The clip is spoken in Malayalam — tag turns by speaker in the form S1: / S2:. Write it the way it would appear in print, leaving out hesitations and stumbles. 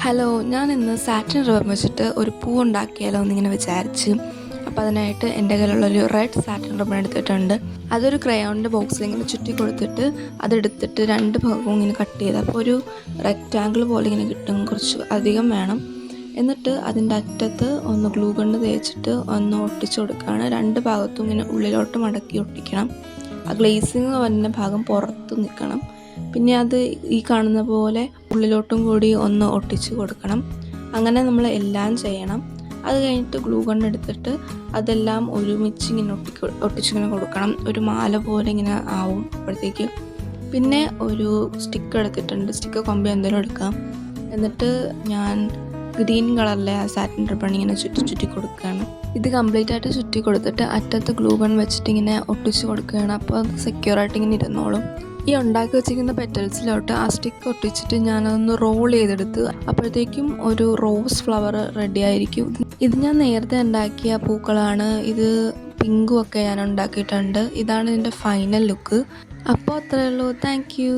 S1: ഹലോ, ഞാൻ ഇന്ന് സാറ്റിൻ റിബൺ വെച്ചിട്ട് ഒരു പൂ ഉണ്ടാക്കിയാലോ എന്നിങ്ങനെ വിചാരിച്ച്. അപ്പോൾ അതിനായിട്ട് എൻ്റെ കയ്യിലുള്ളൊരു റെഡ് സാറ്റിൻ റിബൺ എടുത്തിട്ടുണ്ട്. അതൊരു ക്രയോണിൻ്റെ ബോക്സിൽ ഇങ്ങനെ ചുറ്റി കൊടുത്തിട്ട് അതെടുത്തിട്ട് രണ്ട് ഭാഗവും ഇങ്ങനെ കട്ട് ചെയ്ത് അപ്പോൾ ഒരു റെക്റ്റാങ്കിൾ പോലെ ഇങ്ങനെ കിട്ടും. കുറച്ച് അധികം വേണം. എന്നിട്ട് അതിൻ്റെ അറ്റത്ത് ഒന്ന് ഗ്ലൂ ഗണ്ണ് തേച്ചിട്ട് ഒന്ന് ഒട്ടിച്ച് കൊടുക്കുകയാണ്. രണ്ട് ഭാഗത്തും ഇങ്ങനെ ഉള്ളിലോട്ട് മടക്കി ഒട്ടിക്കണം. ആ ഗ്ലേസിങ് വരുന്ന ഭാഗം പുറത്ത് നിൽക്കണം. പിന്നെ അത് ഈ കാണുന്ന പോലെ ഉള്ളിലോട്ടും കൂടി ഒന്ന് ഒട്ടിച്ച് കൊടുക്കണം. അങ്ങനെ നമ്മൾ എല്ലാം ചെയ്യണം. അത് കഴിഞ്ഞിട്ട് ഗ്ലൂ ഗൺ എടുത്തിട്ട് അതെല്ലാം ഒരുമിച്ച് ഇങ്ങനെ ഒട്ടിച്ചിങ്ങനെ കൊടുക്കണം. ഒരു മാല പോലെ ഇങ്ങനെ ആവും അപ്പോഴത്തേക്ക്. പിന്നെ ഒരു സ്റ്റിക്ക് എടുത്തിട്ടുണ്ട്. സ്റ്റിക്ക് കൊമ്പ് എന്തെങ്കിലും എടുക്കാം. എന്നിട്ട് ഞാൻ ഗ്രീൻ കളറിലെ ആ സാറ്റിൻ റിബൺ ഇങ്ങനെ ചുറ്റി കൊടുക്കുകയാണ്. ഇത് കംപ്ലീറ്റ് ആയിട്ട് ചുറ്റി കൊടുത്തിട്ട് അറ്റത്ത് ഗ്ലൂ ഗൺ വെച്ചിട്ട് ഇങ്ങനെ ഒട്ടിച്ച് കൊടുക്കുകയാണ്. അപ്പോൾ അത് സെക്യൂറായിട്ട് ഇങ്ങനെ ഇരുന്നോളും. ഈ ഉണ്ടാക്കി വെച്ചിരിക്കുന്ന പെറ്റൽസിലോട്ട് ആ സ്റ്റിക്ക് ഒട്ടിച്ചിട്ട് ഞാനതൊന്ന് റോൾ ചെയ്തെടുത്ത് അപ്പോഴത്തേക്കും ഒരു റോസ് ഫ്ലവർ റെഡി ആയിരിക്കും. ഇത് ഞാൻ നേരത്തെ ഉണ്ടാക്കിയ പൂക്കളാണ്. ഇത് പിങ്കും ഒക്കെ ഞാൻ ഉണ്ടാക്കിയിട്ടുണ്ട്. ഇതാണ് ഇതിൻ്റെ ഫൈനൽ ലുക്ക്. അപ്പോൾ അത്രയേ ഉള്ളൂ. Thank you.